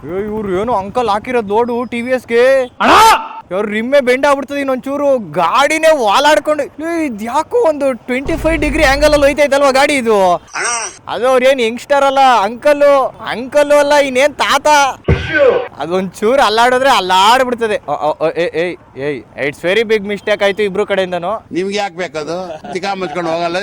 ಇವ್ರು ಏನು ಅಂಕಲ್ ಹಾಕಿರೋದು ನೋಡು TVSಗೆ ಇವ್ರ ರಿಮ್ಮೆ ಬೆಂಡ್ ಆಗ್ಬಿಡ್ತದೆ ಇನ್ನೊಂಚೂರು ಗಾಡಿನೇ ವಾಲಾಡ್ಕೊಂಡು ಇದ್ಯಾಕೋ ಒಂದು 25 ಡಿಗ್ರಿ ಆಂಗಲ್ ಅಲ್ಲಿ ಹೋಯ್ತೈತಲ್ವಾ ಗಾಡಿ ಇದು. ಅದು ಅವ್ರೇನ್ ಯಂಗ್ಸ್ಟರ್ ಅಲ್ಲ, ಅಂಕಲ್ ಅಲ್ಲ, ಇನ್ನೇನ್ ತಾತ. ಅದೊಂಚೂರು ಅಲ್ಲಾಡಿದ್ರೆ ಅಲ್ಲಾಡ್ಬಿಡ್ತದೆ. ಇಟ್ಸ್ ವೆರಿ ಬಿಗ್ ಮಿಸ್ಟೇಕ್ ಆಯ್ತು ಇಬ್ರು ಕಡೆಯಿಂದನು. ನಿಮ್ಗೆ ಯಾಕೆ ಬೇಕದು ಮುಚ್ಕೊಂಡು ಹೋಗಲ್ಲ.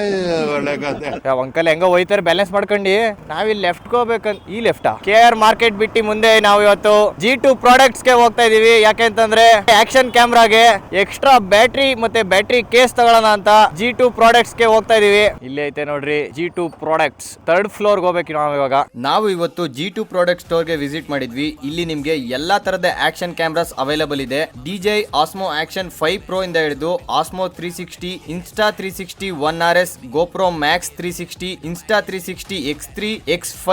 ಅಂಕಲ್ ಹೆಂಗ ಹೋಯ್ತಾರೆ ಬ್ಯಾಲೆನ್ಸ್ ಮಾಡ್ಕೊಂಡು. ನಾವಿಲ್ಲಿ ಲೆಫ್ಟ್ ಹೋಗ್ಬೇಕಂತ ಈ ಲೆಫ್ಟ್ KR ಮಾರ್ಕೆಟ್ ಬಿಟ್ಟು ಮುಂದೆ ನಾವು ಇವತ್ತು G2 ಪ್ರಾಡಕ್ಟ್ಸ್ ಗೆ ಹೋಗ್ತಾ ಇದೀವಿ. ಯಾಕೆಂತಂದ್ರೆ ಆಕ್ಷನ್ ಕ್ಯಾಮ್ರಾಗೆ ಎಕ್ಸ್ಟ್ರಾ ಬ್ಯಾಟ್ರಿ ಮತ್ತೆ ಬ್ಯಾಟ್ರಿ ಕೇಸ್ ತಗೊಳ್ಳೋಣ ಅಂತ G2 ಪ್ರಾಡಕ್ಟ್ಸ್ ಗೆ ಹೋಗ್ತಾ ಇದೀವಿ. ಇಲ್ಲಿ ಐತೆ ನೋಡ್ರಿ G2 ಪ್ರಾಡಕ್ಟ್ಸ್, 3rd ಫ್ಲೋರ್ ಹೋಗ್ಬೇಕು ನಾವು ಇವಾಗ. ನಾವು ಇವತ್ತು G2 ಪ್ರಾಡಕ್ಟ್ ಸ್ಟೋರ್ ಗೆ ವಿಸಿಟ್ ಮಾಡಿದ್ವಿ. ಇಲ್ಲಿ ನಿಮ್ಗೆ ಎಲ್ಲಾ ತರದ ಆಕ್ಷನ್ ಕ್ಯಾಮ್ರಾಸ್ ಅವೈಲೇಬಲ್ ಇದೆ. DJI Osmo Action 5 Pro ಇಂದ ಹಿಡಿದು Osmo 360, Insta 360 1RS, GoPro Max 360, Insta 360 X3, X5,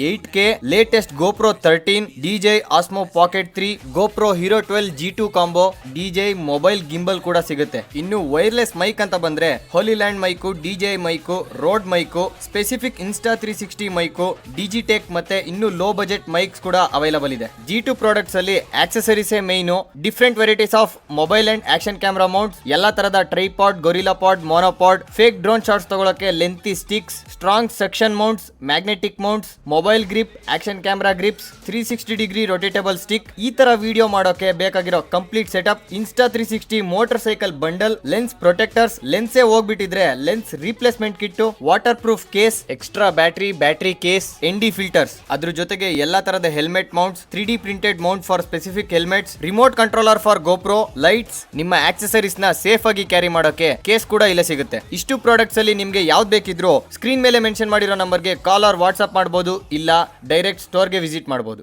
8K, latest GoPro 13, DJI Osmo Pocket 3, GoPro Hero 12 G2 combo, DJI mobile gimbal ಕೂಡ ಸಿಗುತ್ತೆ. ಇನ್ನು ವೈರ್ಲೆಸ್ ಮೈಕ್ ಅಂತ ಬಂದ್ರೆ Hollyland mic, DJI mic, Rode mic, specific Insta 360 mic, Digitek ಮತ್ತೆ ಇನ್ನು low budget mics ಕೂಡ available ಇದೆ. G2 products ಅಲ್ಲಿ ಆಕ್ಸೆಸರೀಸ್ ಮೇನು, different varieties of mobile and action camera mounts, ಎಲ್ಲಾ ತರದ tripod, gorilla pod, monopod, fake drone shots ತಗೊಳಕ್ಕೆ lengthy sticks, strong suction mounts, magnetic mounts, mobile grip, action camera grips, 360 degree rotatable stick, ಈ ತರ video ಮಾಡೋಕೆ ಬೇಕಾಗಿರೋ complete setup, Insta 360 motorcycle bundle, lens protectors, ಲೆನ್ಸೇ ಹೋಗ್ಬಿಟ್ಟಿದ್ರೆ lens replacement kit, waterproof case, extra battery case, ND filters, ಅದ್ರ ಜೊತೆಗೆ ಎಲ್ಲಾ ತರದ helmet mounts, 3D printed mount for specific helmets, remote controller for GoPro, lights, ನಿಮ್ಮ accessories ನ safe ಆಗಿ carry ಮಾಡೋಕೆ ಕೇಸ್ ಕೂಡ ಇಲ್ಲೇ ಸಿಗುತ್ತೆ. ಇಷ್ಟು ಪ್ರಾಡಕ್ಟ್ಸ್ ಅಲ್ಲಿ ನಿಮ್ಗೆ ಯಾವ್ದು ಬೇಕಿದ್ರು ಸ್ಕ್ರೀನ್ ಮೇಲೆ ಮೆನ್ಷನ್ ಮಾಡಿರೋ ನಂಬರ್ಗೆ ಕಾಲ್ ಆರ್ ವಾಟ್ಸ್ಆಪ್ ಮಾಡಬಹುದು, ಇಲ್ಲ ಡೈರೆಕ್ಟ್ ಸ್ಟೋರ್ಗೆ ವಿಸಿಟ್ ಮಾಡಬಹುದು.